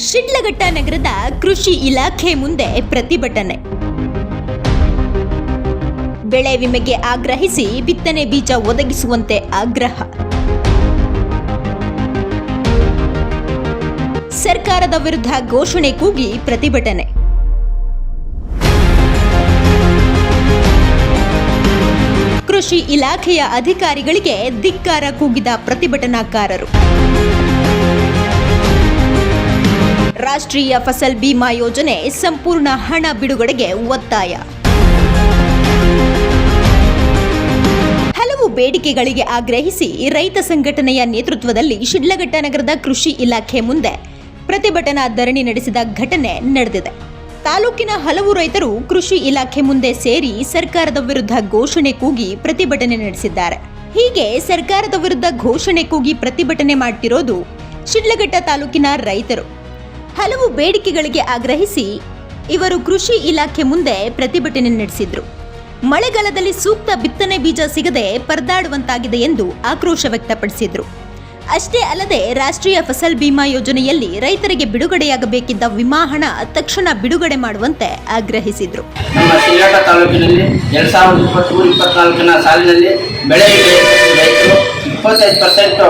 ಶಿಡ್ಲಘಟ್ಟ ನಗರದ ಕೃಷಿ ಇಲಾಖೆ ಮುಂದೆ ಪ್ರತಿಭಟನೆ. ಬೆಳೆ ವಿಮೆಗೆ ಆಗ್ರಹಿಸಿ ಬಿತ್ತನೆ ಬೀಜ ಒದಗಿಸುವಂತೆ ಆಗ್ರಹ. ಸರ್ಕಾರದ ವಿರುದ್ಧ ಘೋಷಣೆ ಕೂಗಿ ಪ್ರತಿಭಟನೆ. ಕೃಷಿ ಇಲಾಖೆಯ ಅಧಿಕಾರಿಗಳಿಗೆ ಧಿಕ್ಕಾರ ಕೂಗಿದ ಪ್ರತಿಭಟನಾಕಾರರು. ರಾಷ್ಟ್ರೀಯ ಫಸಲ್ ಬಿಮಾ ಯೋಜನೆ ಸಂಪೂರ್ಣ ಹಣ ಬಿಡುಗಡೆಗೆ ಒತ್ತಾಯ. ಹಲವು ಬೇಡಿಕೆಗಳಿಗೆ ಆಗ್ರಹಿಸಿ ರೈತ ಸಂಘಟನೆಯ ನೇತೃತ್ವದಲ್ಲಿ ಶಿಡ್ಲಘಟ್ಟ ನಗರದ ಕೃಷಿ ಇಲಾಖೆ ಮುಂದೆ ಪ್ರತಿಭಟನಾ ಧರಣಿ ನಡೆಸಿದ ಘಟನೆ ನಡೆದಿದೆ. ತಾಲೂಕಿನ ಹಲವು ರೈತರು ಕೃಷಿ ಇಲಾಖೆ ಮುಂದೆ ಸೇರಿ ಸರ್ಕಾರದ ವಿರುದ್ಧ ಘೋಷಣೆ ಕೂಗಿ ಪ್ರತಿಭಟನೆ ನಡೆಸಿದ್ದಾರೆ. ಹೀಗೆ ಸರ್ಕಾರದ ವಿರುದ್ಧ ಘೋಷಣೆ ಕೂಗಿ ಪ್ರತಿಭಟನೆ ಮಾಡುತ್ತಿರೋದು ಶಿಡ್ಲಘಟ್ಟ ತಾಲೂಕಿನ ರೈತರು. ಹಲವು ಬೇಡಿಕೆಗಳಿಗೆ ಆಗ್ರಹಿಸಿ ಇವರು ಕೃಷಿ ಇಲಾಖೆ ಮುಂದೆ ಪ್ರತಿಭಟನೆ ನಡೆಸಿದ್ರು. ಮಳೆಗಾಲದಲ್ಲಿ ಸೂಕ್ತ ಬಿತ್ತನೆ ಬೀಜ ಸಿಗದೆ ಪರದಾಡುವಂತಾಗಿದೆ ಎಂದು ಆಕ್ರೋಶ ವ್ಯಕ್ತಪಡಿಸಿದ್ರು. ಅಷ್ಟೇ ಅಲ್ಲದೆ ರಾಷ್ಟ್ರೀಯ ಫಸಲ್ ಬಿಮಾ ಯೋಜನೆಯಲ್ಲಿ ರೈತರಿಗೆ ಬಿಡುಗಡೆಯಾಗಬೇಕಿದ್ದ ವಿಮಾ ಹಣ ತಕ್ಷಣ ಬಿಡುಗಡೆ ಮಾಡುವಂತೆ ಆಗ್ರಹಿಸಿದ್ರು. ನಮ್ಮ ಶಿಡ್ಲಘಟ್ಟ ತಾಲೂಕಿನಲ್ಲಿ 2023-24 ಸಾಲಿನಲ್ಲಿ ಬೆಳೆ ರೈತರು 25%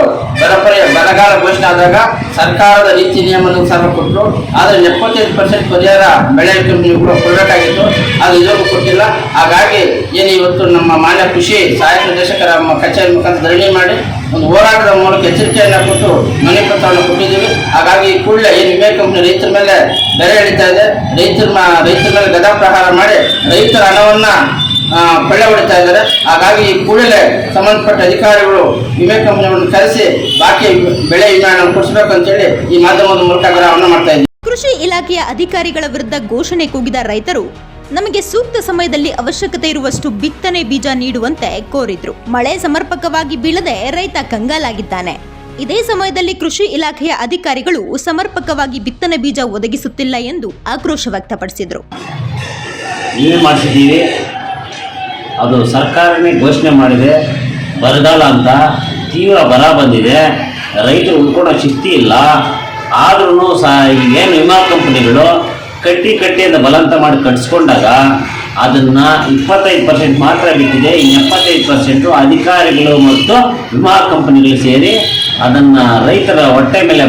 ಬರಗಾಲ ಘೋಷಣೆ ಆದಾಗ ಸರ್ಕಾರದ ನೀತಿ ನಿಯಮಾನುಸಾರ ಕೊಟ್ಟರು. ಆದರೆ 75% ಪರಿಹಾರ ಬೆಳೆ ಕಂಪನಿಗಳು ಕೊಡಬೇಕಾಗಿತ್ತು. ಅದು ಇದುವರೆಗೂ ಕೊಟ್ಟಿಲ್ಲ. ಹಾಗಾಗಿ ಏನು ಇವತ್ತು ನಮ್ಮ ಮಾನ್ಯ ಕೃಷಿ ಸಹಾಯಕ ನಿರ್ದೇಶಕರ ಕಚೇರಿ ಮುಖಾಂತರ ಧರಣಿ ಮಾಡಿ ಒಂದು ಹೋರಾಟದ ಮೂಲಕ ಎಚ್ಚರಿಕೆಯನ್ನು ಕೊಟ್ಟು ಮನೆ ಪತ್ರವನ್ನು ಕೊಟ್ಟಿದ್ದೀವಿ. ಹಾಗಾಗಿ ಕೂಡಲೇ ಏನು ವಿಮೆ ಕಂಪನಿ ರೈತರ ಮೇಲೆ ಬೆಲೆ ಹಿಡಿತಾ ಇದೆ, ರೈತರ ಮೇಲೆ ಗದಾ ಪ್ರಹಾರ ಮಾಡಿ ರೈತರ ಹಣವನ್ನು ಕೊಳ್ಳೆ ಹೊಡಿತಾ ಇದ್ದಾರೆ. ಹಾಗಾಗಿ ಕೂಡಲೇ ಸಂಬಂಧಪಟ್ಟ ಅಧಿಕಾರಿಗಳು ವಿಮೆ ಕಂಪನಿಗಳನ್ನು ಕರೆಸಿ ಬಾಕಿ ಬೆಳೆ ವಿಮೆಯನ್ನು ಕೊಡಿಸಬೇಕು ಅಂತೇಳಿ ಈ ಮಾಧ್ಯಮದ ಮೂಲಕ ಆಗ್ರಹವನ್ನು ಮಾಡ್ತಾ ಇದ್ದೀವಿ. ಕೃಷಿ ಇಲಾಖೆಯ ಅಧಿಕಾರಿಗಳ ವಿರುದ್ಧ ಘೋಷಣೆ ಕೂಗಿದ ರೈತರು ನಮಗೆ ಸೂಕ್ತ ಸಮಯದಲ್ಲಿ ಅವಶ್ಯಕತೆ ಇರುವಷ್ಟು ಬಿತ್ತನೆ ಬೀಜ ನೀಡುವಂತೆ ಕೋರಿದ್ರು. ಮಳೆ ಸಮರ್ಪಕವಾಗಿ ಬೀಳದೆ ರೈತ ಕಂಗಾಲಾಗಿದ್ದಾನೆ. ಇದೇ ಸಮಯದಲ್ಲಿ ಕೃಷಿ ಇಲಾಖೆಯ ಅಧಿಕಾರಿಗಳು ಸಮರ್ಪಕವಾಗಿ ಬಿತ್ತನೆ ಬೀಜ ಒದಗಿಸುತ್ತಿಲ್ಲ ಎಂದು ಆಕ್ರೋಶ ವ್ಯಕ್ತಪಡಿಸಿದ್ರು. ಅದು ಸರ್ಕಾರನೇ ಘೋಷಣೆ ಮಾಡಿದೆ, ಬರಗಾಲ ಅಂತ ತೀವ್ರ ಬರ ಬಂದಿದೆ, ರೈತರು ಉಳ್ಕೊಳ್ಳೋ ಶಕ್ತಿ ಇಲ್ಲ. ಆದ್ರೂ ಸಹ ಈಗೇನು ವಿಮಾ ಕಂಪನಿಗಳು ಕಟ್ಟಿ ಅಂತ ಬಲವಂತ ಮಾಡಿ ಕಟ್ಸ್ಕೊಂಡಾಗ ಅದನ್ನು 25% ಮಾತ್ರ ಬಿಟ್ಟಿದೆ. ಈ 75% ಅಧಿಕಾರಿಗಳು ಮತ್ತು ವಿಮಾ ಕಂಪನಿಗಳು ಸೇರಿ ಅದನ್ನು ರೈತರ ಹೊಟ್ಟೆ ಮೇಲೆ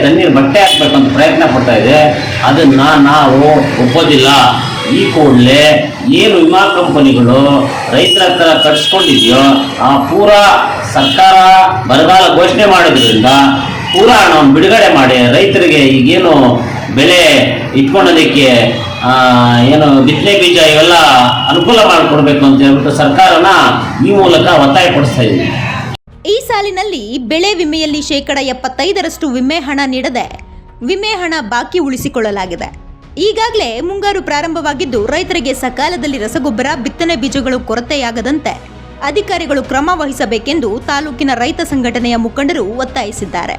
ತಣ್ಣೀರು ಬಟ್ಟೆ ಹಾಕ್ಬೇಕಂತ ಪ್ರಯತ್ನ ಪಡ್ತಾ ಇದೆ. ಅದನ್ನು ನಾವು ಒಪ್ಪೋದಿಲ್ಲ. ಈ ಕೂಡಲೇ ಏನು ವಿಮಾ ಕಂಪನಿಗಳು ರೈತರ ಹತ್ರ ಕಟ್ಸ್ಕೊಂಡಿದೆಯೋ ಆ ಪೂರಾ ಸರ್ಕಾರ ಬರಗಾಲ ಘೋಷಣೆ ಮಾಡೋದ್ರಿಂದ ಪೂರಾ ಹಣವನ್ನು ಬಿಡುಗಡೆ ಮಾಡಿ ರೈತರಿಗೆ ಈಗೇನು ಬೆಳೆ ಇಟ್ಕೊಳ್ಳೋದಕ್ಕೆ ಏನು ಬಿತ್ತನೆ ಬೀಜ ಇವೆಲ್ಲ ಅನುಕೂಲ ಮಾಡಿಕೊಡ್ಬೇಕು ಅಂತ ಹೇಳ್ಬಿಟ್ಟು ಸರ್ಕಾರನ ಈ ಮೂಲಕ ಒತ್ತಾಯ ಪಡಿಸ್ತಾ ಇದ್ದೀವಿ. ಈ ಸಾಲಿನಲ್ಲಿ ಬೆಳೆ ವಿಮೆಯಲ್ಲಿ 75% ವಿಮೆ ಹಣ ನೀಡದೆ ವಿಮೆ ಹಣ ಬಾಕಿ ಉಳಿಸಿಕೊಳ್ಳಲಾಗಿದೆ. ಈಗಾಗಲೇ ಮುಂಗಾರು ಪ್ರಾರಂಭವಾಗಿದ್ದು ರೈತರಿಗೆ ಸಕಾಲದಲ್ಲಿ ರಸಗೊಬ್ಬರ ಬಿತ್ತನೆ ಬೀಜಗಳು ಕೊರತೆಯಾಗದಂತೆ ಅಧಿಕಾರಿಗಳು ಕ್ರಮ ವಹಿಸಬೇಕೆಂದು ತಾಲೂಕಿನ ರೈತ ಸಂಘಟನೆಯ ಮುಖಂಡರು ಒತ್ತಾಯಿಸಿದ್ದಾರೆ.